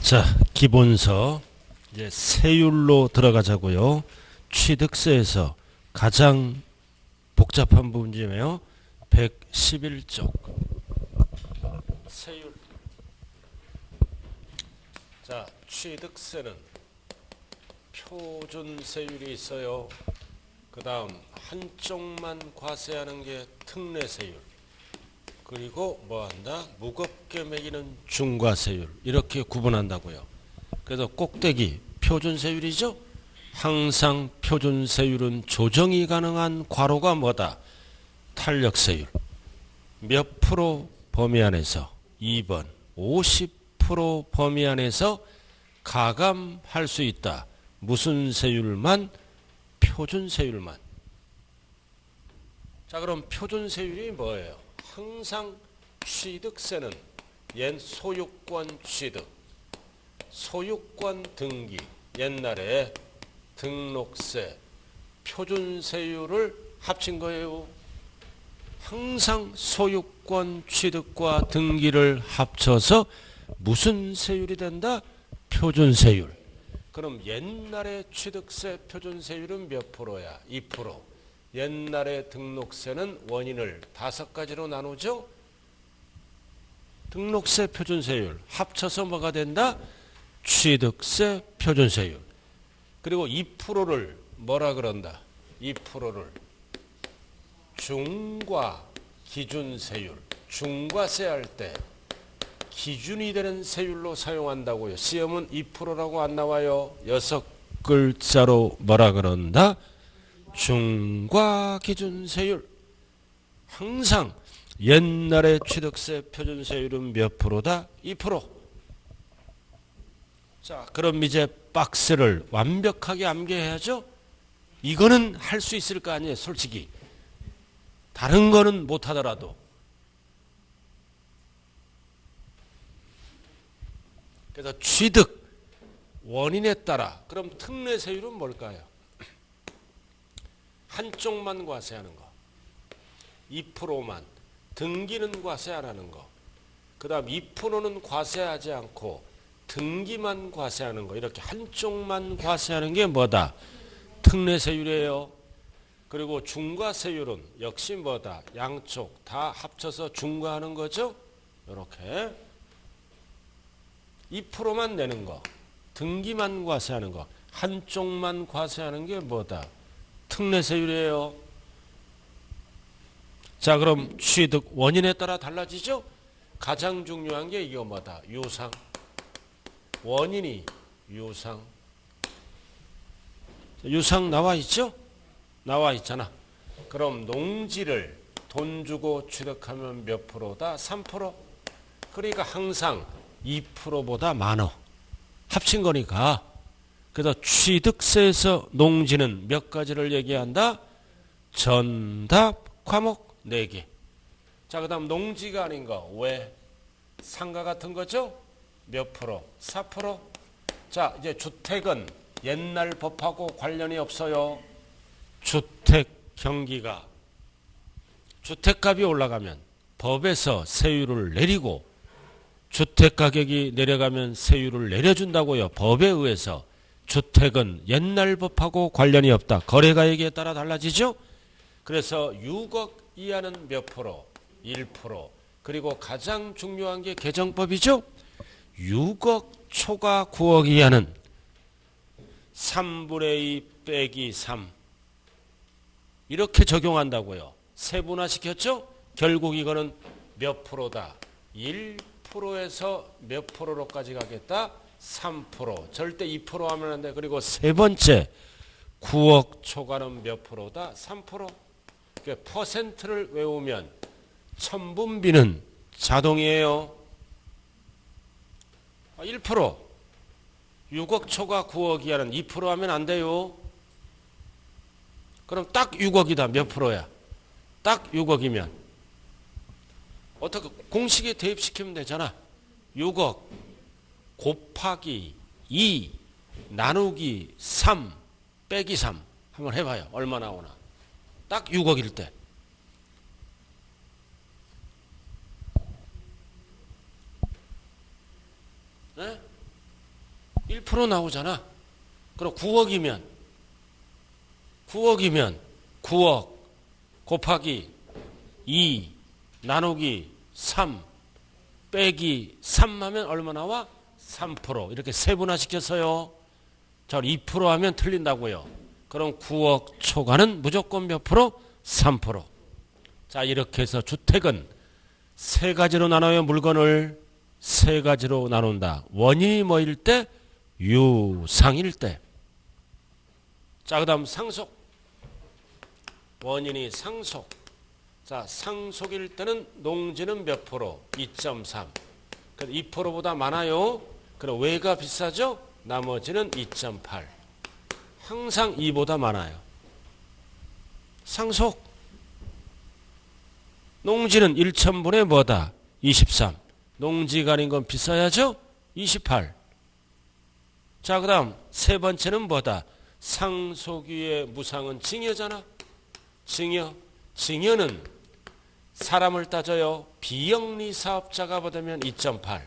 자, 기본서 이제 세율로 들어가자고요. 취득세에서 가장 복잡한 부분이에요. 111쪽 세율. 자, 취득세는 표준세율이 있어요. 그 다음 한쪽만 과세하는 게 특례세율. 그리고 뭐한다? 무겁게 매기는 중과세율. 이렇게 구분한다고요. 그래서 꼭대기 표준세율이죠. 항상 표준세율은 조정이 가능한 괄호가 뭐다? 탄력세율. 몇 프로 범위 안에서 2번 50% 범위 안에서 가감할 수 있다. 무슨 세율만? 표준세율만. 자, 그럼 표준세율이 뭐예요? 항상 취득세는 옛 소유권 취득, 소유권 등기, 옛날에 등록세, 표준세율을 합친 거예요. 항상 소유권 취득과 등기를 합쳐서 무슨 세율이 된다? 표준세율. 그럼 옛날에 취득세 표준세율은 몇 프로야? 2%. 옛날에 등록세는 원인을 5가지로 나누죠. 등록세 표준세율 합쳐서 뭐가 된다? 취득세 표준세율. 그리고 2%를 뭐라 그런다? 2%를 중과 기준세율. 중과세 할 때 기준이 되는 세율로 사용한다고요. 시험은 2%라고 안 나와요. 6글자로 뭐라 그런다? 중과 기준세율. 항상 옛날에 취득세 표준세율은 몇 프로다? 2%. 자, 그럼 이제 박스를 완벽하게 암기해야죠. 이거는 할 수 있을 거 아니에요, 솔직히. 다른 거는 못하더라도. 그래서 취득 원인에 따라. 그럼 특례세율은 뭘까요? 한쪽만 과세하는 거. 2%만. 등기는 과세 안 하는 거. 그 다음 2%는 과세하지 않고 등기만 과세하는 거. 이렇게 한쪽만 과세하는 게 뭐다? 특례세율이에요. 그리고 중과세율은 역시 뭐다? 양쪽 다 합쳐서 중과하는 거죠. 이렇게 2%만 내는 거. 등기만 과세하는 거. 한쪽만 과세하는 게 뭐다? 특례세율이에요. 자, 그럼 취득 원인에 따라 달라지죠? 가장 중요한 게 이거 뭐다? 유상. 원인이 유상. 유상 나와 있죠? 나와 있잖아. 그럼 농지를 돈 주고 취득하면 몇 프로다? 3%. 그러니까 항상 2%보다 많어. 합친 거니까. 그래서 취득세에서 농지는 몇 가지를 얘기한다? 전답 과목 4개. 자, 그 다음 농지가 아닌 거. 왜? 상가 같은 거죠? 몇 프로? 4%. 자, 이제 주택은 옛날 법하고 관련이 없어요. 주택 경기가. 주택값이 올라가면 법에서 세율을 내리고 주택 가격이 내려가면 세율을 내려준다고요. 법에 의해서. 주택은 옛날 법하고 관련이 없다. 거래가액에 따라 달라지죠. 그래서 6억 이하는 몇 프로? 1%. 그리고 가장 중요한 게 개정법이죠. 6억 초과 9억 이하는 3분의 2 빼기 3. 이렇게 적용한다고요. 세분화시켰죠. 결국 이거는 몇 프로다? 1%에서 몇 프로로까지 가겠다? 3%. 절대 2% 하면 안 돼. 그리고 세 번째 9억 초과는 몇 프로다? 3%. 그러니까 퍼센트를 외우면 천분비는 자동이에요. 1%. 6억 초과 9억 이하는 2% 하면 안 돼요. 그럼 딱 6억이다. 몇 프로야? 딱 6억이면 어떻게 공식에 대입시키면 되잖아. 6억 곱하기 2 나누기 3 빼기 3 한번 해봐요. 얼마 나오나. 딱 6억일 때. 네? 1% 나오잖아. 그럼 9억이면 9억 곱하기 2 나누기 3 빼기 3 하면 얼마 나와? 3%. 이렇게 세분화시켰어요. 자, 2% 하면 틀린다고요. 그럼 9억 초과는 무조건 몇 프로? 3%. 자, 이렇게 해서 주택은 세 가지로 나눠요. 물건을 세 가지로 나눈다. 원인이 뭐일 때? 유상일 때. 자, 그 다음 상속. 원인이 상속. 자, 상속일 때는 농지는 몇 프로? 2.3. 2%보다 많아요. 그럼 왜가 비싸죠? 나머지는 2.8. 항상 2보다 많아요. 상속. 농지는 1,000분의 뭐다? 23. 농지가 아닌 건 비싸야죠? 28. 자, 그 다음 세 번째는 뭐다? 상속위의 무상은 증여잖아. 증여는 사람을 따져요. 비영리 사업자가 받으면 2.8.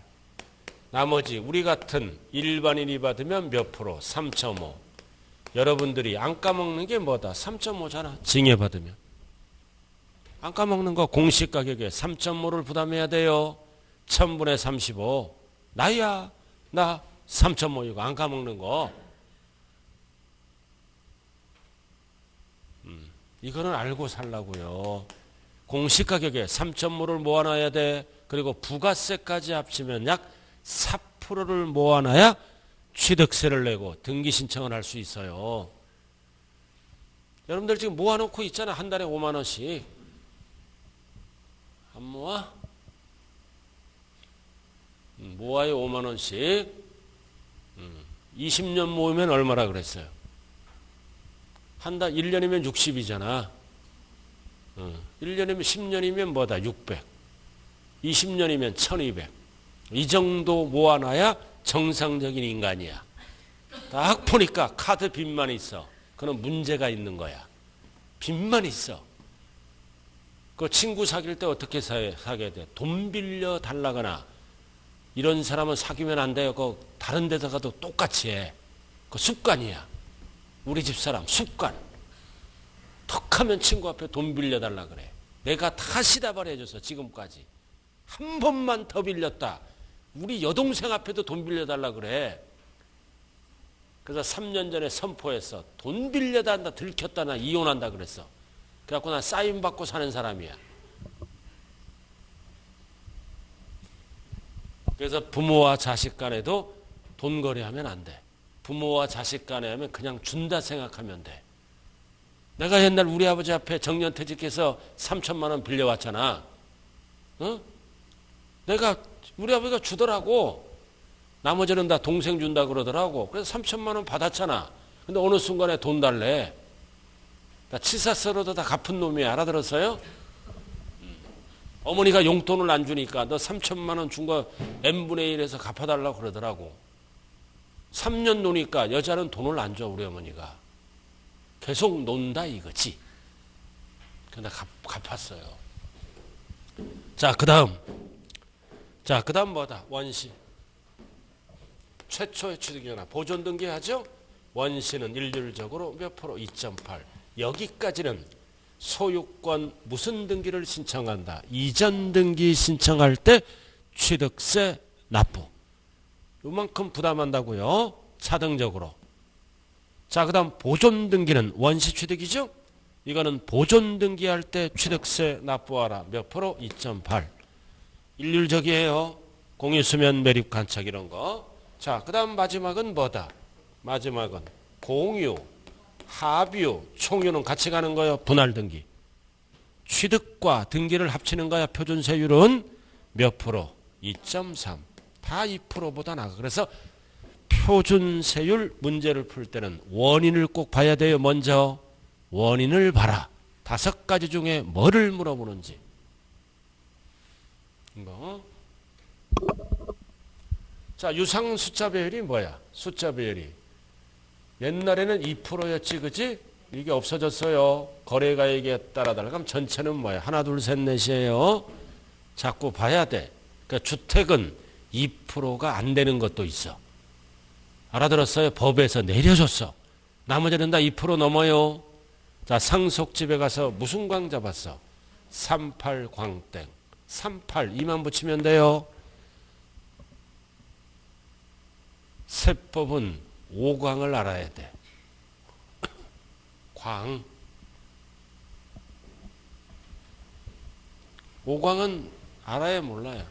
나머지 우리 같은 일반인이 받으면 몇 프로? 3.5. 여러분들이 안 까먹는 게 뭐다? 3.5잖아. 증여받으면. 안 까먹는 거 공시 가격에 3.5를 부담해야 돼요. 1000분의 35. 나야. 나 3.5 이거 안 까먹는 거. 이거는 알고 살라고요. 공시 가격에 3.5를 모아놔야 돼. 그리고 부가세까지 합치면 약 4%를 모아놔야 취득세를 내고 등기 신청을 할 수 있어요. 여러분들 지금 모아놓고 있잖아. 한 달에 5만 원씩. 안 모아? 모아요. 5만 원씩. 20년 모으면 얼마라 그랬어요? 한 달 1년이면 60이잖아. 1년이면 10년이면 뭐다? 600. 20년이면 1200. 이 정도 모아놔야 정상적인 인간이야. 딱 보니까 카드 빚만 있어. 그건 문제가 있는 거야. 빚만 있어. 그 친구 사귈 때 어떻게 사귀어야 돼? 돈 빌려 달라거나 이런 사람은 사귀면 안 돼요. 그 다른 데서 가도 똑같이 해. 그 습관이야. 우리 집사람 습관. 턱하면 친구 앞에 돈 빌려달라 그래. 내가 다 시다발 해줘서 지금까지. 한 번만 더 빌렸다. 우리 여동생 앞에도 돈 빌려달라 그래. 그래서 3년 전에 선포했어. 돈 빌려달라 들켰다 나 이혼한다 그랬어. 그래갖고 난 사인 받고 사는 사람이야. 그래서 부모와 자식 간에도 돈 거래하면 안 돼. 부모와 자식 간에 하면 그냥 준다 생각하면 돼. 내가 옛날 우리 아버지 앞에 정년퇴직해서 3천만 원 빌려왔잖아. 어? 내가 우리 아버지가 주더라고. 나머지는 다 동생 준다 그러더라고. 그래서 3천만 원 받았잖아. 근데 어느 순간에 돈 달래. 나 치사서로도 다 갚은 놈이 알아들었어요? 어머니가 용돈을 안 주니까 너 3천만 원 준 거 n분의 1에서 갚아달라고 그러더라고. 3년 노니까 여자는 돈을 안 줘 우리 어머니가. 계속 논다 이거지. 근데 갚았어요. 자, 그 다음 뭐다? 원시. 최초의 취득이나 보존 등기하죠? 원시는 일률적으로 몇 프로? 2.8. 여기까지는 소유권 무슨 등기를 신청한다? 이전 등기 신청할 때 취득세 납부. 요만큼 부담한다고요. 차등적으로. 자, 그 다음 보존 등기는 원시 취득이죠? 이거는 보존 등기할 때 취득세 납부하라. 몇 프로? 2.8. 일률적이에요. 공유수면 매립 간척 이런 거. 자, 그 다음 마지막은 뭐다? 마지막은 공유, 합유, 총유는 같이 가는 거예요. 분할 등기. 취득과 등기를 합치는 거야. 표준세율은 몇 프로? 2.3. 다 2%보다 나가. 그래서 표준세율 문제를 풀 때는 원인을 꼭 봐야 돼요. 먼저 원인을 봐라. 5가지 중에 뭐를 물어보는지. 이거. 자, 유상 숫자 배열이 뭐야? 숫자 배열이. 옛날에는 2%였지, 그지? 이게 없어졌어요. 거래가액에 따라 달라. 그럼 전체는 뭐야? 하나, 둘, 셋, 넷이에요. 자꾸 봐야 돼. 그러니까 주택은 2%가 안 되는 것도 있어. 알아들었어요? 법에서 내려줬어. 나머지는 다 2% 넘어요. 자, 상속집에 가서 무슨 광 잡았어? 38 광땡. 38 2만 붙이면 돼요. 세법은 5광을 알아야 돼. 광. 5광은 알아야 몰라요.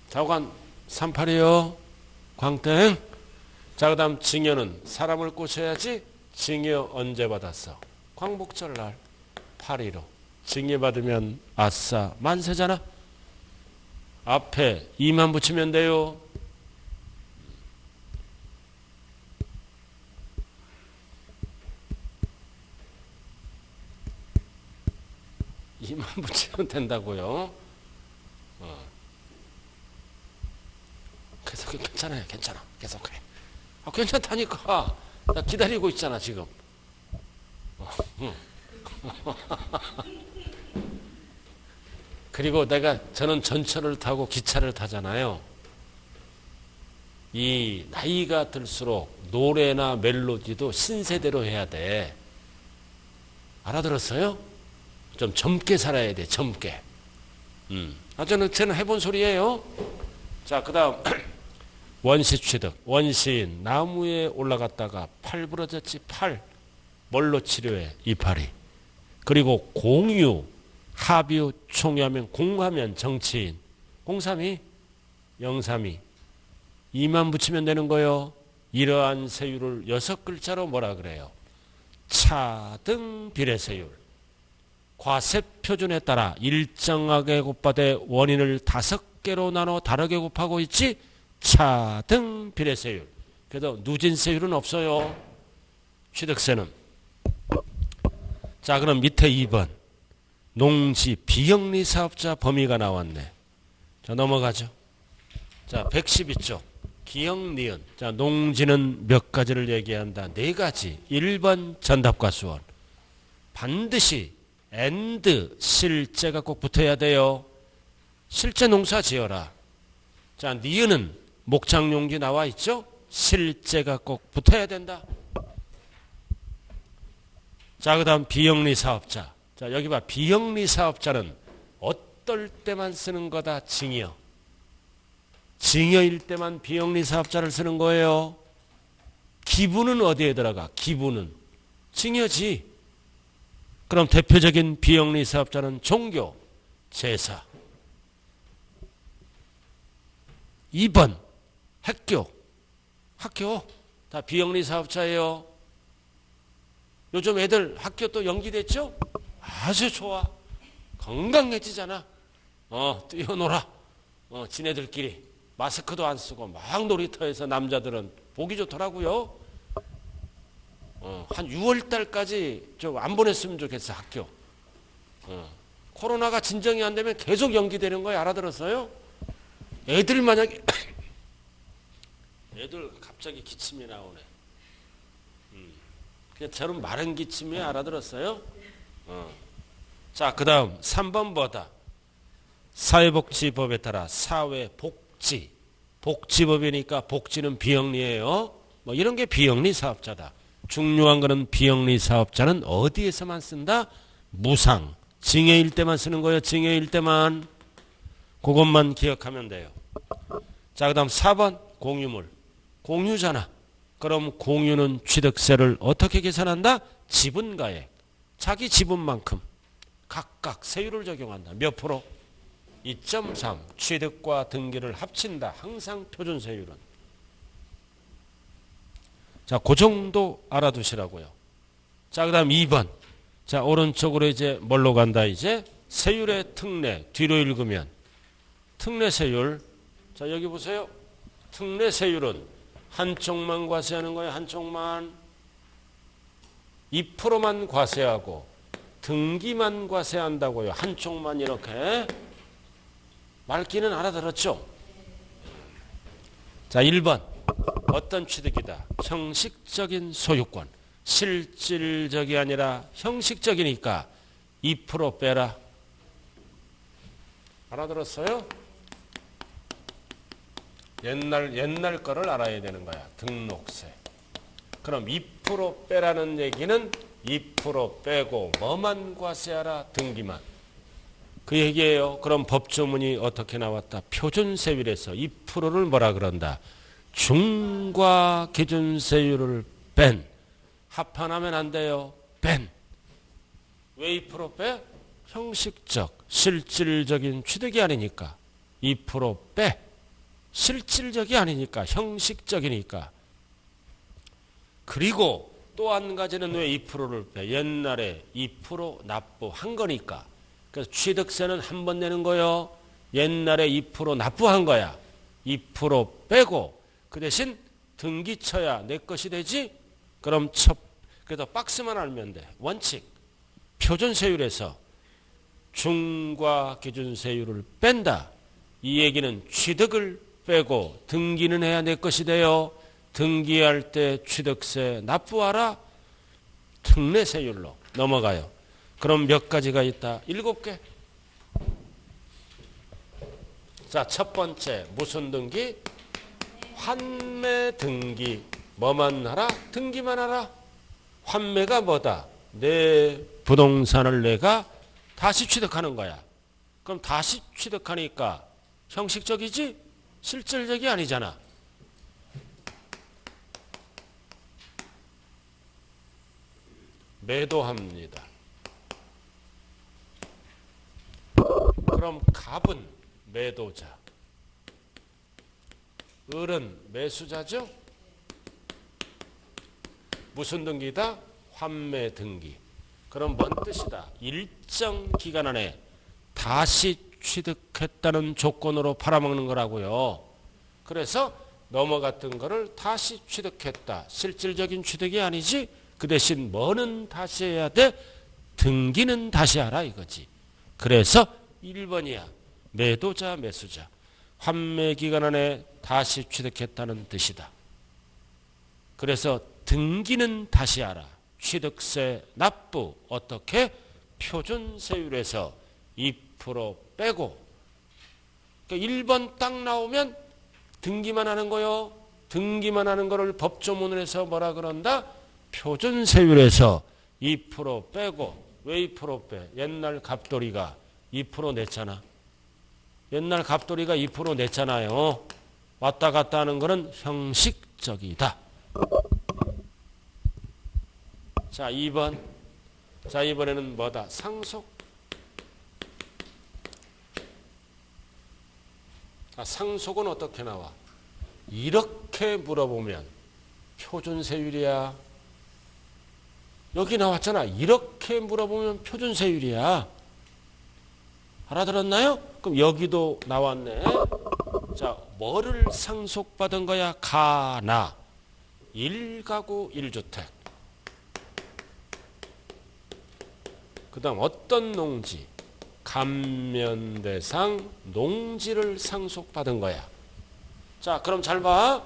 자관 38이요. 광땡. 자, 그 다음 징여는 사람을 꼬셔야지. 징여 언제 받았어? 광복절날 8.15. 징여 받으면 아싸 만세잖아. 앞에 2만 붙이면 돼요. 2만 붙이면 된다고요. 계속 괜찮아요. 괜찮아. 계속해. 괜찮다니까. 나 기다리고 있잖아 지금. 그리고 저는 전철을 타고 기차를 타잖아요. 이 나이가 들수록 노래나 멜로디도 신세대로 해야 돼. 알아들었어요? 좀 젊게 살아야 돼. 젊게. 저는 해본 소리예요. 자, 그 다음 원시 취득. 원시인 나무에 올라갔다가 팔 부러졌지. 팔. 뭘로 치료해? 이파리. 그리고 공유. 합유, 총유하면 공하면 정치인. 032, 032. 2만 붙이면 되는 거예요. 이러한 세율을 6글자로 뭐라 그래요? 차등 비례세율. 과세표준에 따라 일정하게 곱하되 원인을 5개로 나눠 다르게 곱하고 있지. 차등 비례세율. 그래도 누진세율은 없어요. 취득세는. 자, 그럼 밑에 2번. 농지 비영리 사업자 범위가 나왔네. 자, 넘어가죠. 자, 112쪽. 기역, 니은. 자, 농지는 몇 가지를 얘기한다? 4가지. 1번 전답과 수원. 반드시 and 실제가 꼭 붙어야 돼요. 실제 농사 지어라. 자, 니은은 목장용지 나와 있죠? 실제가 꼭 붙어야 된다. 자, 그 다음 비영리 사업자. 자, 여기 봐. 비영리 사업자는 어떨 때만 쓰는 거다? 징여. 징여일 때만 비영리 사업자를 쓰는 거예요. 기부는 어디에 들어가? 기부는 징여지. 그럼 대표적인 비영리 사업자는 종교, 제사. 2번 학교. 학교 다 비영리 사업자예요. 요즘 애들 학교 또 연기됐죠? 아주 좋아. 건강해지잖아. 뛰어놀아. 지네들끼리 마스크도 안 쓰고 막 놀이터에서 남자들은 보기 좋더라고요. 한 6월 달까지 좀 안 보냈으면 좋겠어, 학교. 코로나가 진정이 안 되면 계속 연기되는 거야. 알아들었어요? 애들 만약에 애들 갑자기 기침이 나오네. 그냥 저런 마른 기침이 알아들었어요? 자, 그 다음 3번 뭐다? 사회복지법에 따라 사회복지. 복지법이니까 복지는 비영리예요. 뭐 이런 게 비영리 사업자다. 중요한 거는 비영리 사업자는 어디에서만 쓴다? 무상. 징여일 때만 쓰는 거예요. 징여일 때만. 그것만 기억하면 돼요. 자, 그 다음 4번 공유물. 공유잖아. 그럼 공유는 취득세를 어떻게 계산한다? 지분가액. 자기 지분만큼 각각 세율을 적용한다. 몇 프로? 2.3. 취득과 등기를 합친다. 항상 표준세율은. 자, 그 정도 알아두시라고요. 자, 그 다음 2번. 자, 오른쪽으로 이제 뭘로 간다? 이제 세율의 특례. 뒤로 읽으면 특례세율. 자, 여기 보세요. 특례세율은 한쪽만 과세하는 거예요. 한쪽만. 2%만 과세하고 등기만 과세한다고요. 한쪽만 이렇게. 말귀는 알아들었죠? 자, 1번. 어떤 취득이다? 형식적인 소유권. 실질적이 아니라 형식적이니까 2% 빼라. 알아들었어요? 옛날 거를 알아야 되는 거야. 등록세. 그럼 2% 빼라는 얘기는 2% 빼고 뭐만 과세하라? 등기만. 그 얘기예요. 그럼 법조문이 어떻게 나왔다? 표준세율에서 2%를 뭐라 그런다? 중과 기준세율을 뺀. 합판하면 안 돼요. 뺀. 왜 2% 빼? 형식적, 실질적인 취득이 아니니까. 2% 빼. 실질적이 아니니까. 형식적이니까. 그리고 또 한 가지는 왜 2%를 빼? 옛날에 2% 납부한 거니까. 그래서 취득세는 한 번 내는 거요. 옛날에 2% 납부한 거야. 2% 빼고 그 대신 등기 쳐야 내 것이 되지? 그럼 그래서 박스만 알면 돼. 원칙. 표준세율에서 중과 기준세율을 뺀다. 이 얘기는 취득을 빼고 등기는 해야 내 것이 돼요. 등기할 때 취득세 납부하라. 특례세율로 넘어가요. 그럼 몇 가지가 있다? 7개. 자, 첫 번째 무슨 등기? 환매 등기. 뭐만 하라? 등기만 하라. 환매가 뭐다? 내 부동산을 내가 다시 취득하는 거야. 그럼 다시 취득하니까 형식적이지? 실질적이 아니잖아. 매도합니다. 그럼 갑은 매도자, 을은 매수자죠? 무슨 등기다? 환매 등기. 그럼 뭔 뜻이다? 일정 기간 안에 다시 취득했다는 조건으로 팔아먹는 거라고요. 그래서 넘어갔던 거를 다시 취득했다. 실질적인 취득이 아니지. 그 대신 뭐는 다시 해야 돼? 등기는 다시 하라 이거지. 그래서 1번이야. 매도자, 매수자. 환매 기간 안에 다시 취득했다는 뜻이다. 그래서 등기는 다시 하라. 취득세 납부 어떻게? 표준세율에서 2% 빼고. 그러니까 1번 딱 나오면 등기만 하는 거요. 등기만 하는 거를 법조문에서 뭐라 그런다? 표준세율에서 2% 빼고. 왜 2% 빼? 옛날 갑돌이가 2% 냈잖아. 옛날 갑돌이가 2% 냈잖아요. 왔다 갔다 하는 거는 형식적이다. 자, 2번. 자, 이번에는 뭐다? 상속. 상속은 어떻게 나와? 이렇게 물어보면 표준세율이야. 여기 나왔잖아. 이렇게 물어보면 표준세율이야. 알아들었나요? 그럼 여기도 나왔네. 자, 뭐를 상속받은 거야? 가나. 1가구 1주택. 그 다음 어떤 농지? 감면대상 농지를 상속받은 거야. 자, 그럼 잘 봐.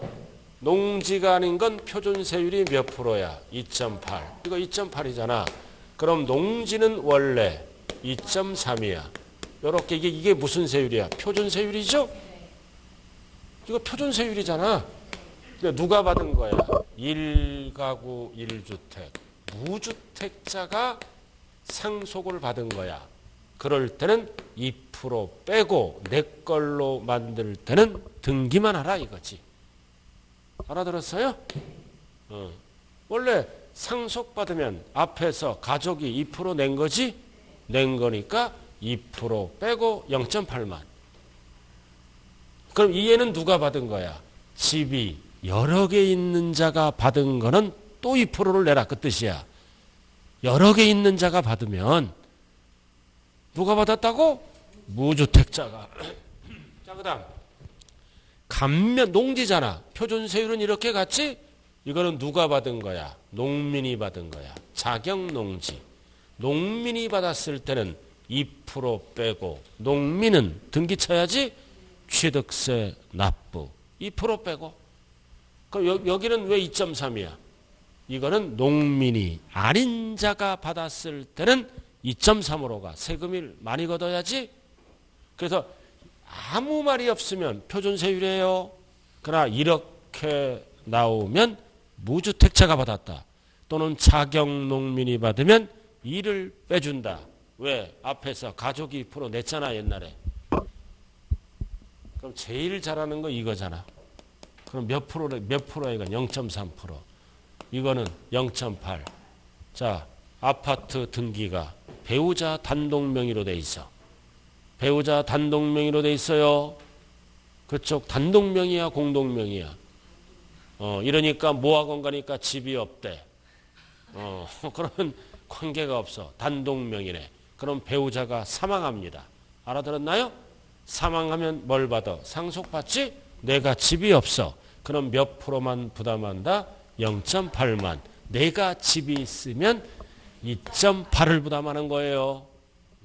농지가 아닌 건 표준세율이 몇 프로야? 2.8. 이거 2.8이잖아. 그럼 농지는 원래 2.3이야. 요렇게 이게 무슨 세율이야? 표준세율이죠? 이거 표준세율이잖아. 그러니까 누가 받은 거야? 1가구 1주택. 무주택자가 상속을 받은 거야. 그럴 때는 2% 빼고 내 걸로 만들 때는 등기만 하라 이거지. 알아들었어요? 원래 상속받으면 앞에서 가족이 2% 낸 거지? 낸 거니까 2% 빼고 0.8만. 그럼 이 애는 누가 받은 거야? 집이 여러 개 있는 자가 받은 거는 또 2%를 내라 그 뜻이야. 여러 개 있는 자가 받으면 누가 받았다고? 무주택자가. 자, 그 다음 감면 농지잖아. 표준세율은 이렇게 갔지? 이거는 누가 받은 거야? 농민이 받은 거야. 자격농지. 농민이 받았을 때는 2% 빼고 농민은 등기 쳐야지. 취득세 납부 2% 빼고. 그럼 여기는 왜 2.3이야? 이거는 농민이 아닌 자가 받았을 때는 2.3으로 가. 세금을 많이 걷어야지. 그래서 아무 말이 없으면 표준세율이에요. 그러나 이렇게 나오면 무주택자가 받았다. 또는 자경농민이 받으면 이를 빼준다. 왜? 앞에서 가족이 2% 냈잖아 옛날에. 그럼 제일 잘하는 거 이거잖아. 그럼 몇 프로야 이건? 0.3%. 이거는 0.8. 자, 아파트 등기가 배우자 단독 명의로 돼 있어. 배우자 단독 명의로 돼 있어요. 그쪽 단독 명의야 공동 명의야? 이러니까 모아건 가니까 집이 없대. 그러면 관계가 없어. 단독 명의네. 그럼 배우자가 사망합니다. 알아들었나요? 사망하면 뭘 받아? 상속받지? 내가 집이 없어. 그럼 몇 프로만 부담한다? 0.8만. 내가 집이 있으면 2.8을 부담하는 거예요.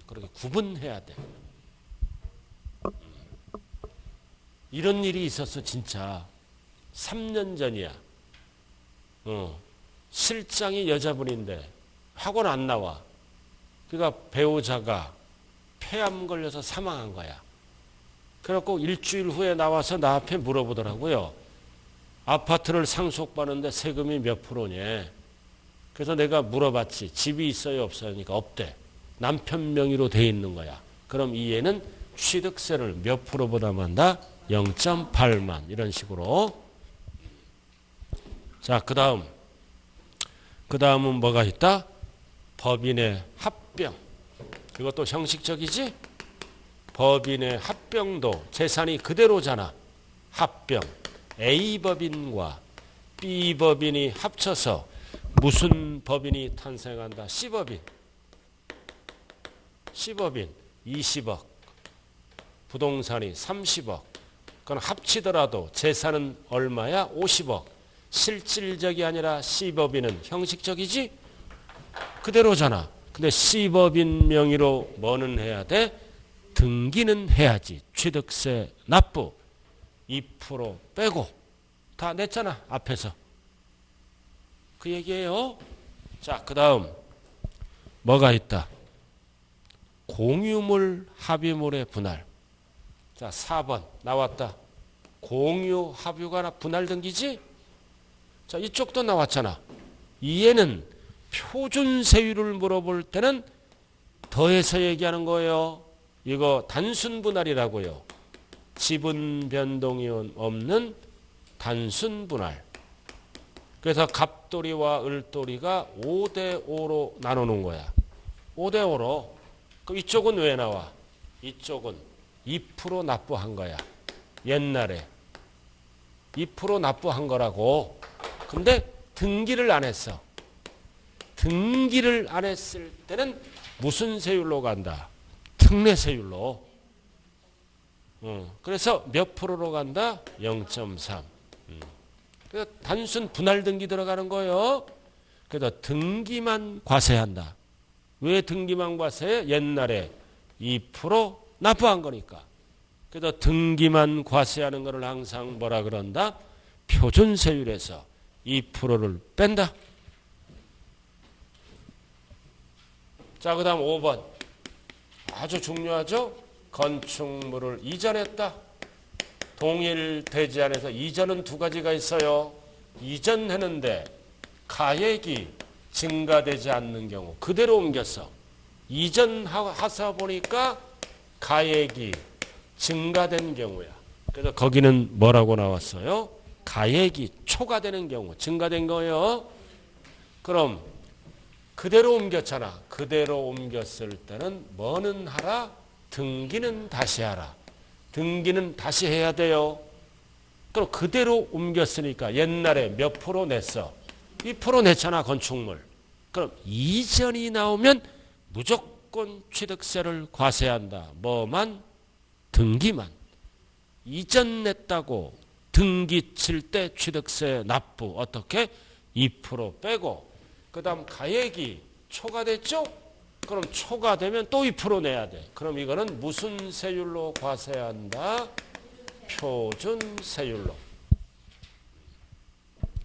그렇게 구분해야 돼. 이런 일이 있었어 진짜. 3년 전이야. 실장이 여자분인데 학원 안 나와. 그러니까 배우자가 폐암 걸려서 사망한 거야. 그래갖고 일주일 후에 나와서 나 앞에 물어보더라고요. 아파트를 상속받는데 세금이 몇 프로니? 그래서 내가 물어봤지. 집이 있어요 없어요? 그러니까 없대. 남편 명의로 돼 있는 거야. 그럼 이 애는 취득세를 몇 프로 부담한다? 0.8만. 이런 식으로. 자, 그 다음은 뭐가 있다? 법인의 합병. 이것도 형식적이지? 법인의 합병도 재산이 그대로잖아. 합병. A법인과 B법인이 합쳐서 무슨 법인이 탄생한다? C법인. C법인 20억. 부동산이 30억. 그건 합치더라도 재산은 얼마야? 50억. 실질적이 아니라 C법인은 형식적이지? 그대로잖아. 근데 C법인 명의로 뭐는 해야 돼? 등기는 해야지. 취득세 납부 2% 빼고 다 냈잖아 앞에서. 그 얘기예요. 자, 그 다음 뭐가 있다? 공유물 합의물의 분할. 자, 4번 나왔다. 공유 합유가 분할 등기지? 자, 이쪽도 나왔잖아. 이해는 표준세율을 물어볼 때는 더해서 얘기하는 거예요. 이거 단순 분할이라고요. 지분 변동이 없는 단순 분할. 그래서 갑돌이와 을돌이가 5대5로 나누는 거야. 5대5로. 그럼 이쪽은 왜 나와? 이쪽은 2% 납부한 거야. 옛날에 2% 납부한 거라고. 근데 등기를 안 했어. 등기를 안 했을 때는 무슨 세율로 간다? 특례세율로. 그래서 몇 프로로 간다? 0.3. 그래서 단순 분할 등기 들어가는 거예요. 그래서 등기만 과세한다. 왜 등기만 과세해? 옛날에 2% 납부한 거니까. 그래서 등기만 과세하는 것을 항상 뭐라 그런다? 표준세율에서 2%를 뺀다. 자, 그 다음 5번. 아주 중요하죠? 건축물을 이전했다. 동일 대지 안에서 이전은 두 가지가 있어요. 이전했는데 가액이 증가되지 않는 경우 그대로 옮겼어. 이전하사 보니까 가액이 증가된 경우야. 그래서 거기는 뭐라고 나왔어요? 가액이 초과되는 경우, 증가된 거예요. 그럼 그대로 옮겼잖아. 그대로 옮겼을 때는 뭐는 하라? 등기는 다시 하라. 등기는 다시 해야 돼요. 그럼 그대로 옮겼으니까 옛날에 몇 프로 냈어? 2% 냈잖아 건축물. 그럼 이전이 나오면 무조건 취득세를 과세한다. 뭐만? 등기만. 이전 냈다고 등기 칠 때 취득세 납부 어떻게? 2% 빼고 그 다음 가액이 초과됐죠? 그럼 초과되면 또 2% 내야 돼. 그럼 이거는 무슨 세율로 과세한다? 표준세율로.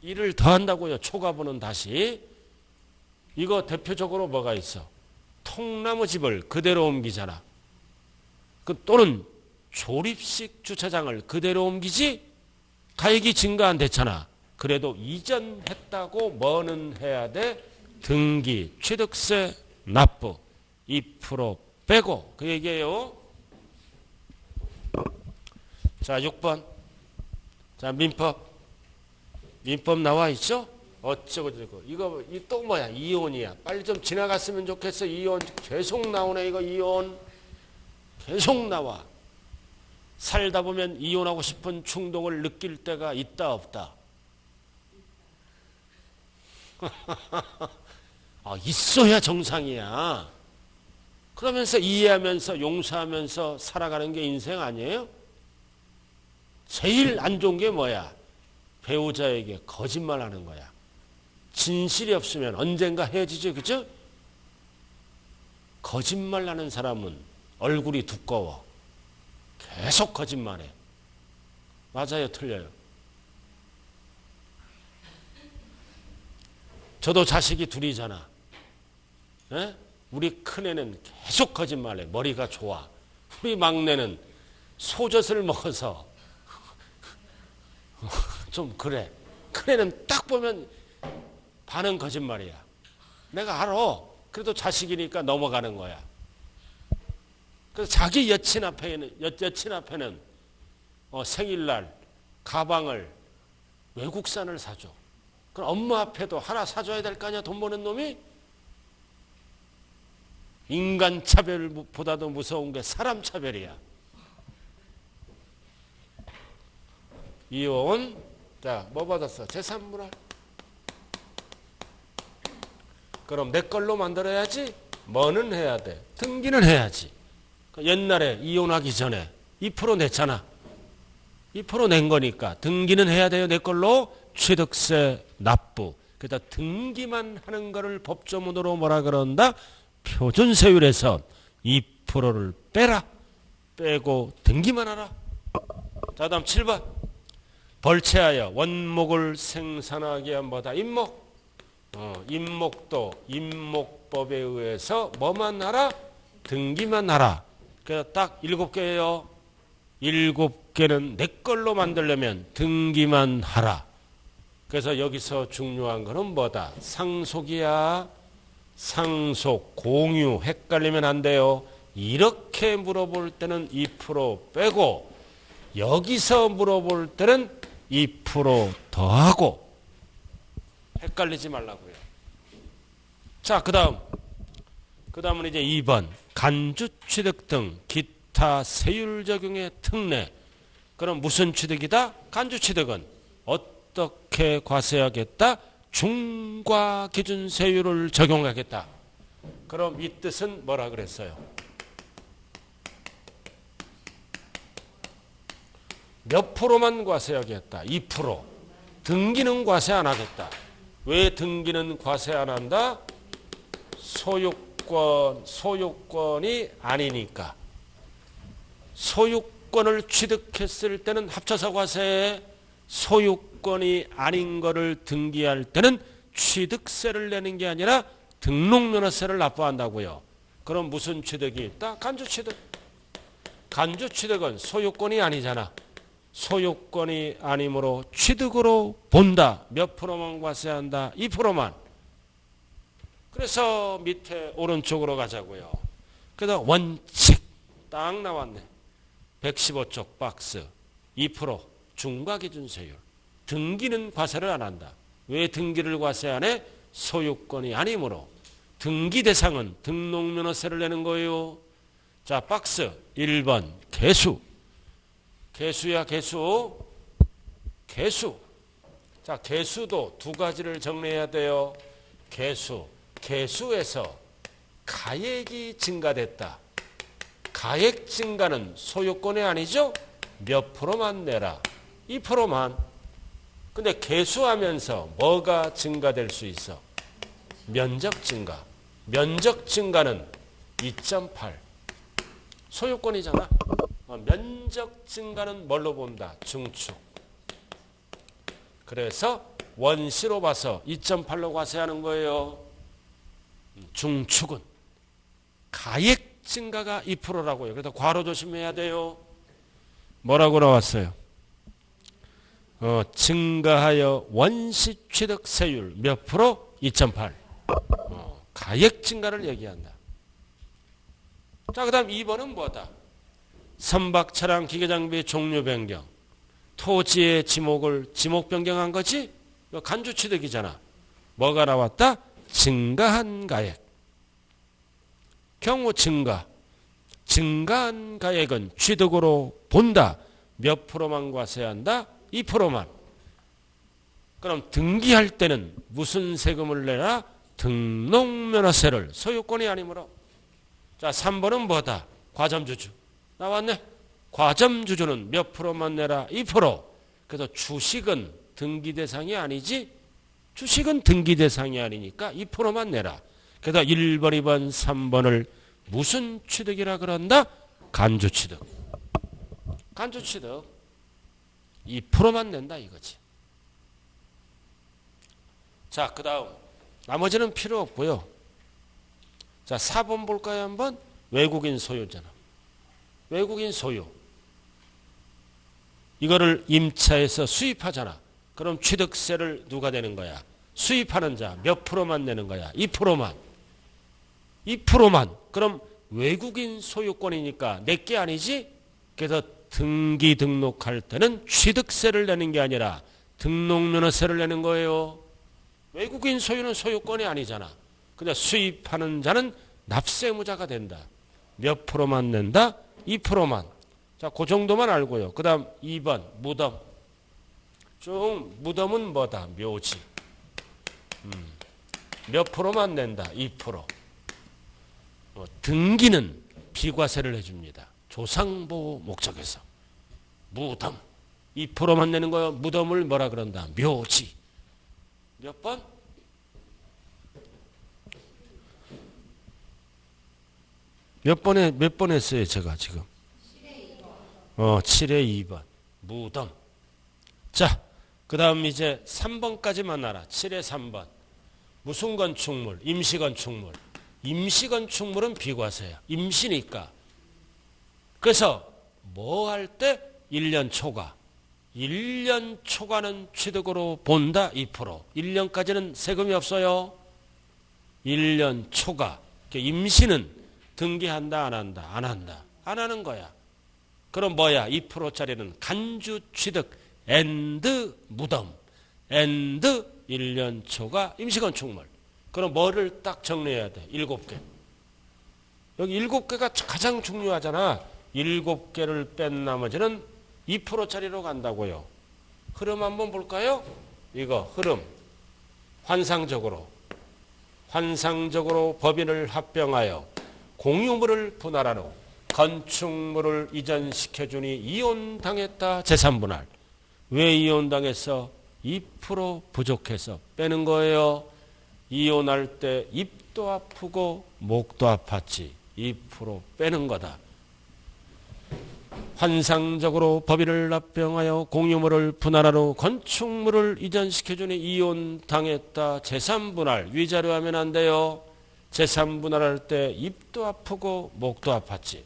이를 더한다고요. 초과분은 다시. 이거 대표적으로 뭐가 있어? 통나무 집을 그대로 옮기잖아. 또는 조립식 주차장을 그대로 옮기지 가액이 증가 안 됐잖아. 그래도 이전했다고 뭐는 해야 돼? 등기, 취득세, 납부 2% 빼고 그 얘기예요. 자, 6번. 자, 민법 나와 있죠? 어쩌고 저쩌고. 이거 또 뭐야? 이혼이야. 빨리 좀 지나갔으면 좋겠어. 이혼 계속 나오네. 이거 이혼 계속 나와. 살다 보면 이혼하고 싶은 충동을 느낄 때가 있다 없다? 있어야 정상이야. 그러면서 이해하면서 용서하면서 살아가는 게 인생 아니에요? 제일 안 좋은 게 뭐야? 배우자에게 거짓말하는 거야. 진실이 없으면 언젠가 헤어지죠, 그죠? 거짓말하는 사람은 얼굴이 두꺼워. 계속 거짓말해. 맞아요, 틀려요? 저도 자식이 둘이잖아. 에? 우리 큰애는 계속 거짓말해. 머리가 좋아. 우리 막내는 소젖을 먹어서 좀 그래. 큰애는 딱 보면 반은 거짓말이야. 내가 알아. 그래도 자식이니까 넘어가는 거야. 그래서 자기 여친 앞에는 생일날 가방을 외국산을 사줘. 그럼 엄마 앞에도 하나 사줘야 될 거 아니야, 돈 버는 놈이? 인간 차별보다도 무서운 게 사람 차별이야. 이혼. 자, 뭐 받았어? 재산분할. 그럼 내 걸로 만들어야지. 뭐는 해야 돼? 등기는 해야지. 옛날에 이혼하기 전에 2% 냈잖아. 2% 낸 거니까 등기는 해야 돼요. 내 걸로. 취득세 납부. 그래서 등기만 하는 거를 법조문으로 뭐라 그런다? 표준세율에서 2%를 빼라. 빼고 등기만 하라. 자, 다음 7번. 벌채하여 원목을 생산하기 위한 뭐다? 임목. 임목도 임목법에 의해서 뭐만 하라? 등기만 하라. 그래서 딱 7개예요. 7개는 내 걸로 만들려면 등기만 하라. 그래서 여기서 중요한 거는 뭐다? 상속이야. 상속, 공유, 헷갈리면 안 돼요. 이렇게 물어볼 때는 2% 빼고, 여기서 물어볼 때는 2% 더하고, 헷갈리지 말라고요. 자, 그 다음은 이제 2번. 간주 취득 등 기타 세율 적용의 특례. 그럼 무슨 취득이다? 간주 취득은 어떻게 과세하겠다? 중과 기준 세율을 적용하겠다. 그럼 이 뜻은 뭐라 그랬어요? 몇 프로만 과세하겠다? 2%. 등기는 과세 안 하겠다. 왜 등기는 과세 안 한다? 소유권이 아니니까. 소유권을 취득했을 때는 합쳐서 과세해. 소유권이 아닌 거를 등기할 때는 취득세를 내는 게 아니라 등록면허세를 납부한다고요. 그럼 무슨 취득이 있다? 간주취득. 간주취득은 소유권이 아니잖아. 소유권이 아니므로 취득으로 본다. 몇 프로만 과세한다? 2%만. 그래서 밑에 오른쪽으로 가자고요. 그래서 원칙 딱 나왔네. 115쪽 박스 2% 중과기준세율. 등기는 과세를 안 한다. 왜 등기를 과세 안 해? 소유권이 아니므로. 등기 대상은 등록면허세를 내는 거예요. 자, 박스 1번 개수. 개수야 개수. 자, 개수도 두 가지를 정리해야 돼요. 개수에서 가액이 증가됐다. 가액 증가는 소유권이 아니죠? 몇 프로만 내라? 2%만. 근데 개수하면서 뭐가 증가될 수 있어? 면적 증가. 면적 증가는 2.8. 소유권이잖아. 면적 증가는 뭘로 본다? 중축. 그래서 원시로 봐서 2.8로 과세하는 거예요. 중축은 가액 증가가 2%라고요. 그래서 괄호 조심해야 돼요. 뭐라고 나왔어요? 증가하여 원시 취득세율 몇 프로? 2.8. 가액 증가를 얘기한다. 자, 그 다음 2번은 뭐다? 선박, 차량, 기계장비 종류 변경. 토지의 지목 변경한 거지? 간주 취득이잖아. 뭐가 나왔다? 증가한 가액. 경우 증가한 가액은 취득으로 본다. 몇 프로만 과세한다? 2%만. 그럼 등기할 때는 무슨 세금을 내라? 등록면허세를. 소유권이 아니므로. 자, 3번은 뭐다? 과점주주. 나왔네. 과점주주는 몇 프로만 내라? 2%. 그래서 주식은 등기 대상이 아니지? 주식은 등기 대상이 아니니까 2%만 내라. 그래서 1번, 2번, 3번을 무슨 취득이라 그런다? 간주취득. 간주취득. 2%만 낸다 이거지. 자, 그 다음 나머지는 필요 없고요. 자, 4번 볼까요 한번? 외국인 소유잖아. 외국인 소유. 이거를 임차해서 수입하잖아. 그럼 취득세를 누가 내는 거야? 수입하는 자 몇 프로만 내는 거야? 2%만. 2%만. 그럼 외국인 소유권이니까 내게 아니지? 그래서 등기 등록할 때는 취득세를 내는 게 아니라 등록면허세를 내는 거예요. 외국인 소유는 소유권이 아니잖아. 근데 수입하는 자는 납세무자가 된다. 몇 프로만 낸다? 2%만. 자, 그 정도만 알고요. 그 다음 2번 무덤. 쭉 무덤은 뭐다? 묘지. 몇 프로만 낸다? 2%. 등기는 비과세를 해줍니다. 조상보호 목적에서. 무덤. 2%만 내는 거요. 무덤을 뭐라 그런다? 묘지. 몇 번? 몇 번 했어요, 제가 지금? 7에 2번. 무덤. 자, 그 다음 이제 3번까지만 알아. 7에 3번. 무슨 건축물? 임시건축물. 임시건축물은 비과세야. 임시니까. 그래서 뭐 할 때? 1년 초과. 1년 초과는 취득으로 본다. 2%. 1년까지는 세금이 없어요. 1년 초과. 임시는 등기한다 안 한다? 안 한다. 안 하는 거야. 그럼 뭐야? 2%짜리는 간주 취득 앤드 무덤 앤드 1년 초과 임시건축물. 그럼 뭐를 딱 정리해야 돼? 7개. 여기 7개가 가장 중요하잖아. 7개를 뺀 나머지는 2%짜리로 간다고요. 흐름 한번 볼까요? 이거 흐름. 환상적으로 법인을 합병하여 공유물을 분할한 후 건축물을 이전시켜주니 이혼당했다. 재산분할. 왜 이혼당했어? 2% 부족해서 빼는 거예요. 이혼할 때 입도 아프고 목도 아팠지. 2% 빼는 거다. 환상적으로 법인을 합병하여 공유물을 분할한 후 건축물을 이전시켜주니 이혼당했다. 재산분할. 위자료 하면 안 돼요. 재산분할할 때 입도 아프고 목도 아팠지.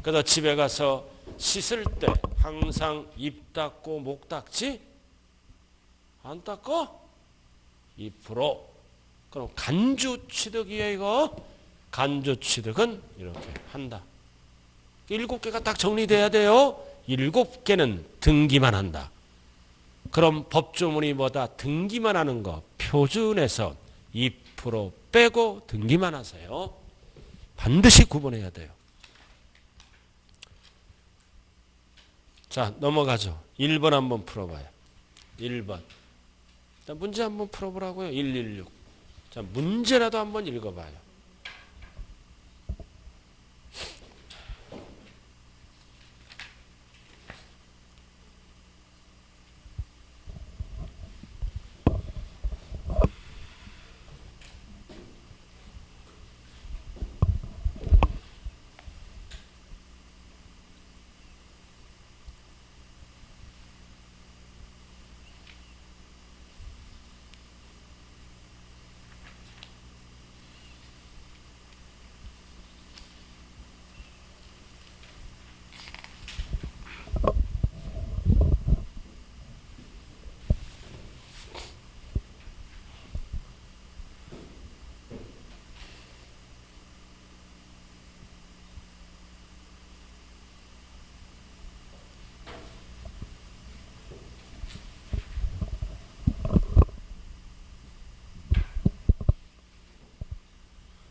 그래서 집에 가서 씻을 때 항상 입 닦고 목 닦지? 안 닦어? 2%. 그럼 간주취득이에요 이거. 간주취득은 이렇게 한다. 7개가 딱 정리돼야 돼요. 7개는 등기만 한다. 그럼 법조문이 뭐다? 등기만 하는 거. 표준에서 2% 빼고 등기만 하세요. 반드시 구분해야 돼요. 자, 넘어가죠. 1번 한번 풀어봐요. 1번. 일단 문제 한번 풀어보라고요. 116. 자, 문제라도 한번 읽어봐요.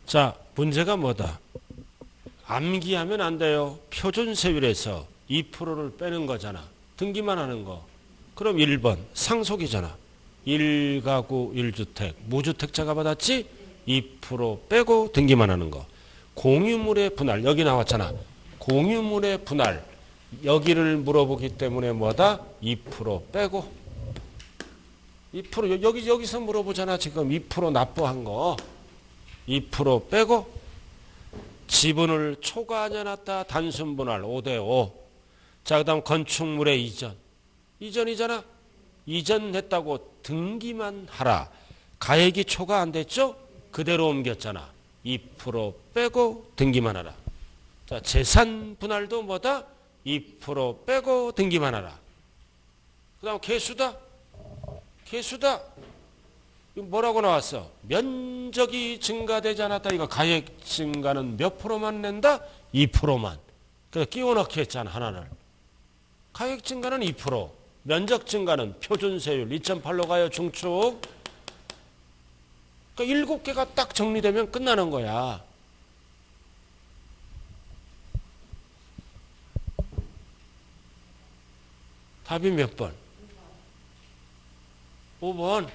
자, 문제가 뭐다? 암기하면 안 돼요. 표준세율에서 2%를 빼는 거잖아. 등기만 하는 거. 그럼 1번 상속이잖아. 1가구 1주택 무주택자가 받았지? 2% 빼고 등기만 하는 거. 공유물의 분할 여기 나왔잖아. 공유물의 분할 여기를 물어보기 때문에 뭐다? 2% 빼고 2% 여기서 물어보잖아. 지금 2% 납부한 거 2% 빼고 지분을 초과하냐 단순 분할 5대5. 자, 그 다음 건축물의 이전이잖아. 이전했다고 등기만 하라. 가액이 초과 안 됐죠? 그대로 옮겼잖아. 2% 빼고 등기만 하라. 자, 재산 분할도 뭐다? 2% 빼고 등기만 하라. 그 다음 개수다. 이거 뭐라고 나왔어? 면적이 증가되지 않았다. 이거 가액 증가는 몇 프로만 낸다? 2%만. 그래서 끼워 넣기 했잖아, 하나를. 가액 증가는 2%, 면적 증가는 표준세율 2.8로 가요, 중축. 그러니까 7개가 딱 정리되면 끝나는 거야. 답이 몇 번? 5번.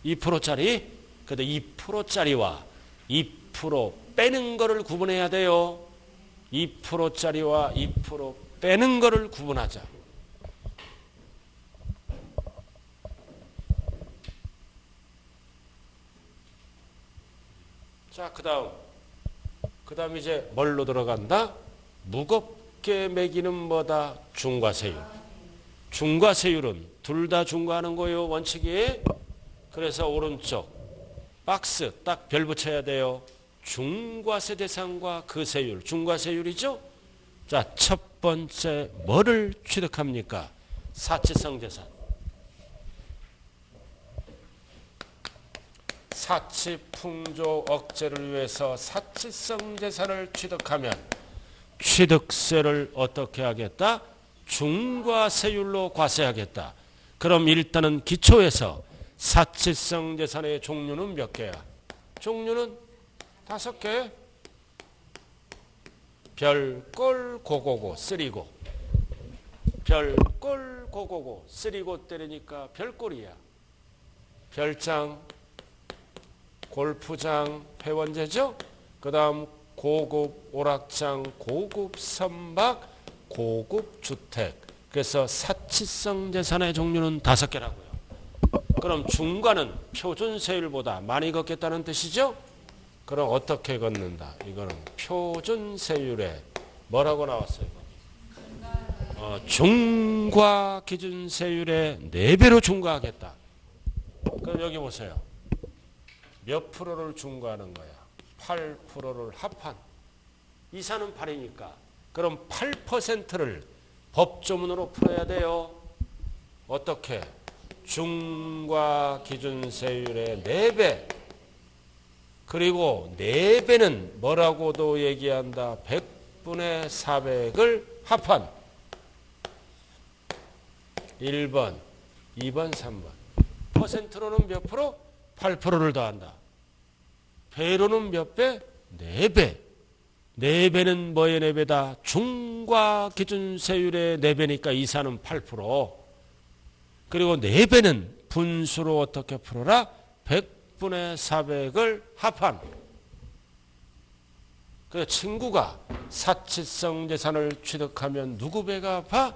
2%짜리. 근데 2%짜리와 2% 빼는 거를 구분해야 돼요. 2%짜리와 2% 빼는 거를 구분하자. 자, 그 다음 이제 뭘로 들어간다? 무겁게 매기는 뭐다? 중과세율. 중과세율은 둘 다 중과하는 거예요, 원칙이. 그래서 오른쪽 박스 딱 별 붙여야 돼요. 중과세 대상과 그 세율, 중과세율이죠. 자, 첫 번째 뭐를 취득합니까? 사치성 재산. 사치 풍조 억제를 위해서 사치성 재산을 취득하면 취득세를 어떻게 하겠다? 중과세율로 과세하겠다. 그럼 일단은 기초에서 사치성 재산의 종류는 몇 개야? 종류는 5개. 별꼴 고고고 쓰리고. 별꼴 고고고 쓰리고 때리니까 별꼴이야. 별장, 골프장, 폐원제죠. 그 다음 고급 오락장, 고급 선박, 고급 주택. 그래서 사치성 재산의 종류는 5개라고요. 그럼 중과는 표준세율보다 많이 걷겠다는 뜻이죠. 그럼 어떻게 걷는다? 이거는 표준세율에 뭐라고 나왔어요? 중과 기준세율의 4배로 중과하겠다. 그럼 여기 보세요. 몇 프로를 중과하는 거야? 8%를 합한. 이사는 8이니까. 그럼 8%를 법조문으로 풀어야 돼요. 어떻게? 중과 기준세율의 4배. 그리고 4배는 뭐라고도 얘기한다? 100분의 400을 합한. 1번, 2번, 3번. 퍼센트로는 몇 프로? 8%를 더한다. 배로는 몇 배? 4배. 4배는 뭐의 4배다? 중과 기준세율의 4배니까 이사는 8%. 그리고 4배는 분수로 어떻게 풀어라? 100분의 400을 합한. 그 친구가 사치성 재산을 취득하면 누구 배가 아파?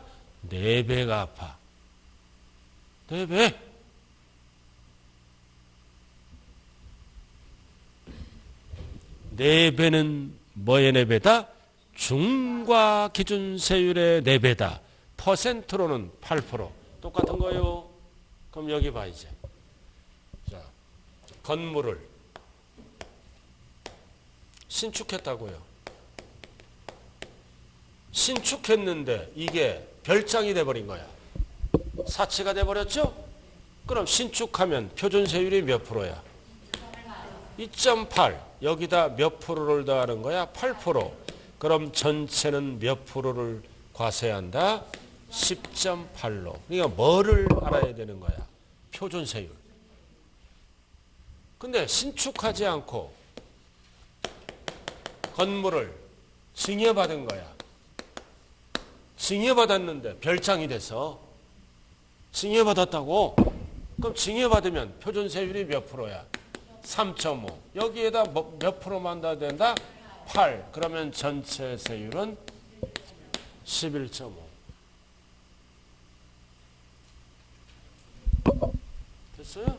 4배가 아파. 4배. 네 배는 뭐의 4배다? 중과 기준세율의 4배다. 퍼센트로는 8%. 똑같은 거요. 그럼 여기 봐 이제. 자, 건물을 신축했다고요. 신축했는데 이게 별장이 돼버린 거야. 사치가 돼버렸죠? 그럼 신축하면 표준세율이 몇 프로야? 2.8. 여기다 몇 프로를 더하는 거야? 8%. 그럼 전체는 몇 프로를 과세한다? 10.8로. 그러니까 뭐를 알아야 되는 거야? 표준세율. 근데 신축하지 않고 건물을 증여받은 거야. 증여받았는데 별장이 돼서 증여받았다고? 그럼 증여받으면 표준세율이 몇 프로야? 3.5. 여기에다 몇 프로만 더 된다? 8. 그러면 전체 세율은 11.5. 됐어요?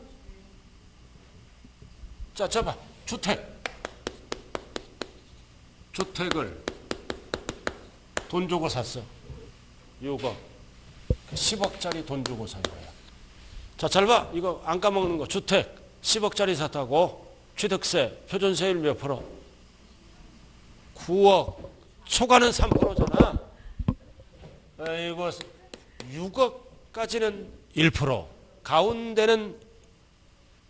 자, 잡아. 주택을 돈 주고 샀어. 6억. 10억짜리 돈 주고 산 거야. 자, 잘 봐. 이거 안 까먹는 거. 주택 10억짜리 샀다고. 취득세 표준세율 몇 프로? 9억. 초과는 3%잖아. 이거 6억까지는 1%. 가운데는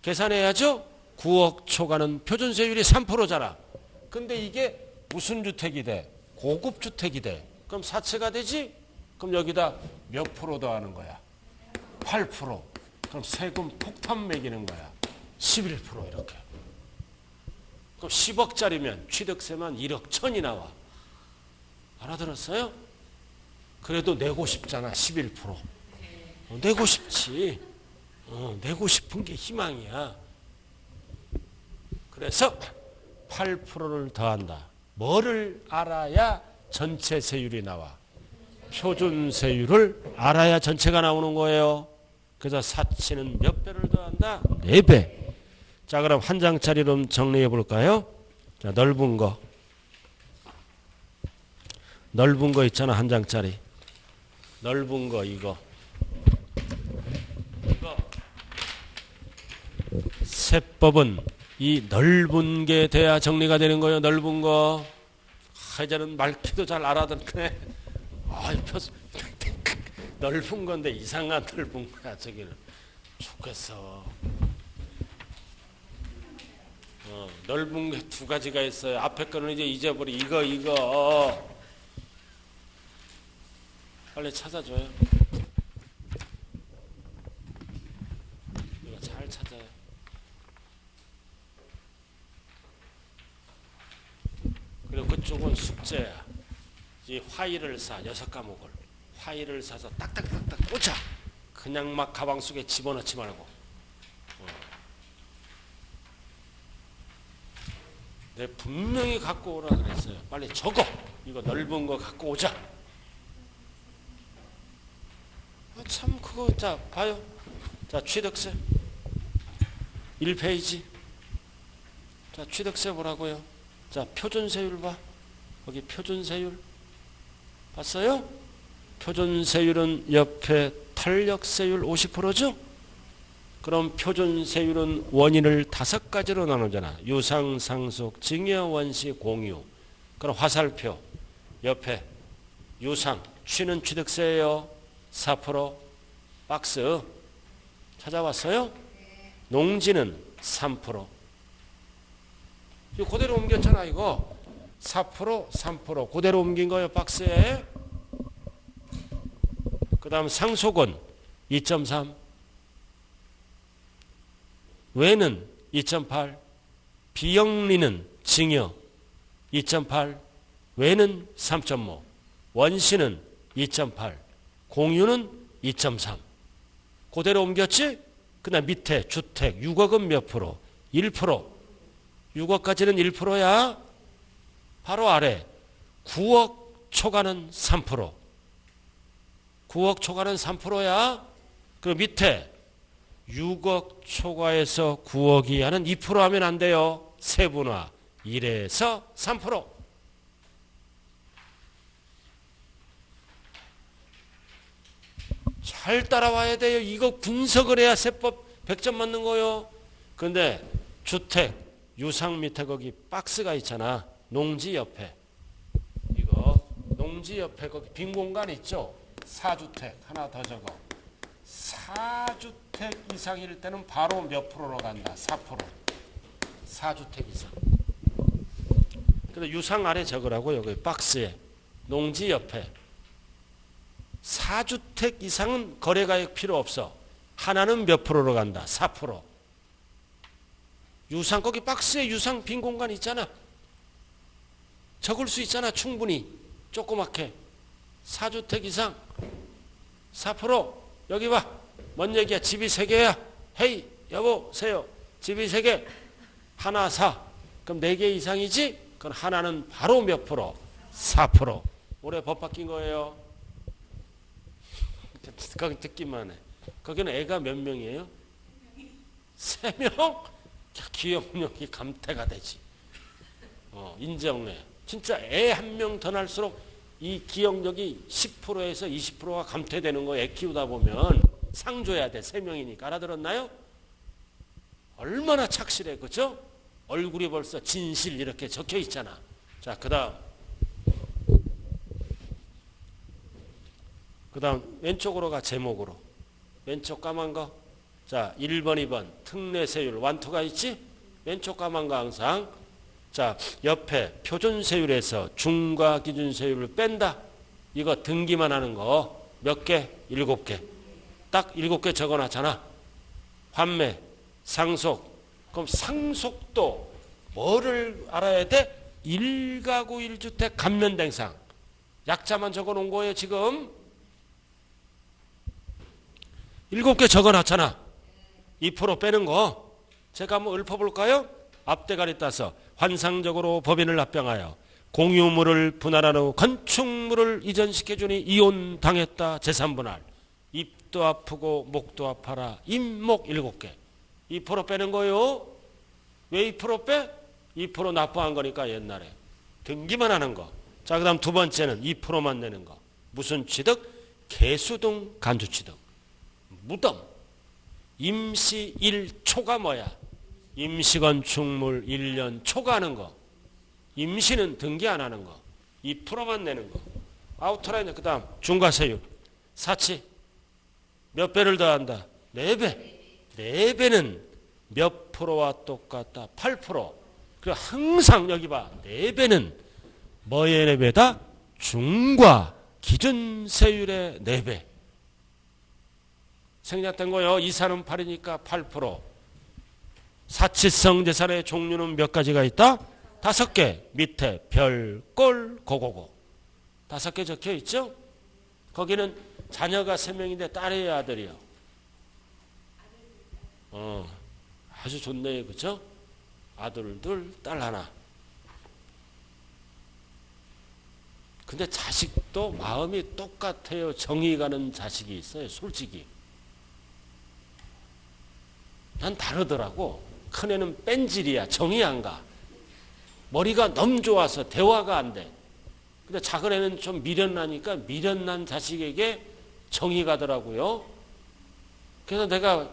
계산해야죠. 9억 초과는 표준세율이 3%잖아. 근데 이게 무슨 주택이 돼? 고급 주택이 돼. 그럼 사채가 되지? 그럼 여기다 몇 프로 더하는 거야? 8%. 그럼 세금 폭탄 매기는 거야. 11% 이렇게. 그럼 10억짜리면 취득세만 1억 1천이 나와. 알아들었어요? 그래도 내고 싶잖아. 11%. 내고 싶지. 내고 싶은 게 희망이야. 그래서 8%를 더한다. 뭐를 알아야 전체 세율이 나와? 표준세율을 알아야 전체가 나오는 거예요. 그래서 사치는 몇 배를 더한다? 4배. 자, 그럼 한 장짜리로 정리해 볼까요? 자, 넓은 거 있잖아. 한 장짜리. 넓은 거 이거. 세법은 이 넓은 게 돼야 정리가 되는 거예요. 넓은 거. 이제는 말귀도 잘 알아듣네. 넓은 건데 이상한 넓은 거야. 저기는 좋겠어. 넓은 게 두 가지가 있어요. 앞에 거는 이제 잊어버리. 이거 빨리 찾아줘요. 이거 잘 찾아요. 그리고 그쪽은 숙제야. 이 화일을 사. 6과목을. 화일을 사서 딱딱딱딱 꽂아. 그냥 막 가방 속에 집어넣지 말고. 내 분명히 갖고 오라 그랬어요. 빨리 적어. 이거 넓은 거 갖고 오자. 참 그거 자 봐요. 자, 취득세 1페이지. 자, 취득세 보라고요. 자, 표준세율 봐. 거기 표준세율 봤어요? 표준세율은 옆에 탄력세율 50%죠? 그럼 표준세율은 원인을 5가지로 나누잖아. 유상, 상속, 증여, 원시, 공유. 그럼 화살표 옆에 유상, 취는 취득세예요. 4% 박스 찾아왔어요? 농지는 3%. 이거 그대로 옮겼잖아. 이거 4%, 3% 그대로 옮긴 거예요. 박스에. 그 다음 상속은 2.3, 외는 2.8, 비영리는 증여 2.8, 외는 3.5, 원시는 2.8, 공유는 2.3. 그대로 옮겼지? 그 다음 밑에 주택 6억은 몇 프로? 1%. 6억까지는 1%야. 바로 아래 9억 초과는 3%. 9억 초과는 3%야. 그 밑에 6억 초과해서 9억 이하는 2% 하면 안 돼요. 세분화 1에서 3%. 잘 따라와야 돼요. 이거 분석을 해야 세법 100점 맞는 거요. 그런데 주택 유상 밑에 거기 박스가 있잖아. 농지 옆에. 이거 농지 옆에 거기 빈 공간 있죠. 4주택 하나 더 적어. 4주택 이상일 때는 바로 몇 프로로 간다? 4%. 4주택 이상. 근데 유상 아래 적으라고. 여기 박스에 농지 옆에 4주택 이상은 거래가액 필요 없어. 하나는 몇 프로로 간다? 4%. 유상 거기 박스에 유상 빈 공간 있잖아. 적을 수 있잖아. 충분히. 조그맣게. 4주택 이상 4%. 여기 봐. 뭔 얘기야. 집이 3개야. 헤이 여보세요. 집이 3개. 하나 사. 그럼 4개 이상이지? 그럼 하나는 바로 몇 프로? 4%. 올해 법 바뀐 거예요. 거기 듣기만 해. 거기는 애가 몇 명이에요? 3명? 기억력이 감퇴가 되지. 인정해. 진짜 애 한 명 더 날수록 이 기억력이 10%에서 20%가 감퇴되는 거. 애 키우다 보면 상 줘야 돼. 3명이니까. 알아들었나요? 얼마나 착실해. 그죠? 얼굴이 벌써 진실 이렇게 적혀 있잖아. 자, 그 다음 왼쪽으로 가. 제목으로. 왼쪽 까만 거. 자, 1번, 2번 특례세율 완투가 있지? 왼쪽 까만 거 항상. 자, 옆에 표준세율에서 중과기준세율을 뺀다. 이거 등기만 하는 거 몇 개? 7개. 딱 7개 적어놨잖아. 환매, 상속. 그럼 상속도 뭐를 알아야 돼? 1가구 1주택 감면대상. 약자만 적어놓은 거예요 지금. 7개 적어놨잖아. 2% 빼는 거. 제가 한번 읊어볼까요? 앞대가리 따서 환상적으로 법인을 합병하여 공유물을 분할한 후 건축물을 이전시켜주니 이혼당했다. 재산분할. 입도 아프고 목도 아파라. 입목 7개. 2% 빼는 거요. 왜 2% 빼? 2% 납부한 거니까 옛날에. 등기만 하는 거. 자, 그 다음 두 번째는 2%만 내는 거. 무슨 취득? 개수등 간주취득. 무덤. 임시 1초가 뭐야? 임시건축물 1년 초과하는 거. 임시는 등기 안 하는 거. 2%만 내는 거. 아우터라인. 그 다음 중과세율. 사치. 몇 배를 더한다? 4배. 4배는 몇 프로와 똑같다? 8%. 그리고 항상 여기 봐. 4배는 뭐의 4배다? 중과 기준세율의 4배. 생략된 거요. 이사는 8이니까 8%. 사치성 재산의 종류는 몇 가지가 있다? 5개. 밑에 별, 꼴, 고고고. 5개 적혀 있죠? 거기는 자녀가 3명인데 딸이에요, 아들이요? 아주 좋네요. 그죠? 아들 둘, 딸 하나. 근데 자식도 마음이 똑같아요. 정이 가는 자식이 있어요. 솔직히. 난 다르더라고. 큰애는 뺀질이야. 정이 안 가. 머리가 너무 좋아서 대화가 안 돼. 근데 작은 애는 좀 미련나니까 미련난 자식에게 정이 가더라고요. 그래서 내가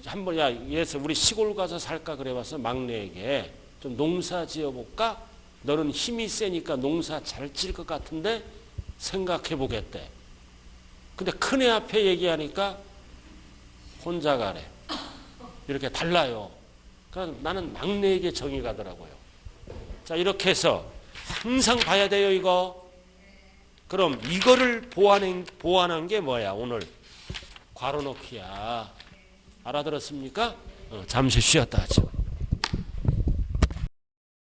한번 예서 우리 시골 가서 살까 그래봐서 막내에게 좀 농사 지어볼까? 너는 힘이 세니까 농사 잘 질 것 같은데 생각해 보겠대. 근데 큰애 앞에 얘기하니까 혼자 가래. 이렇게 달라요. 그러니까 나는 막내에게 정이 가더라고요. 자, 이렇게 해서 항상 봐야 돼요, 이거. 그럼 이거를 보완한 게 뭐야, 오늘? 괄호 넣기야. 알아들었습니까? 잠시 쉬었다 하죠.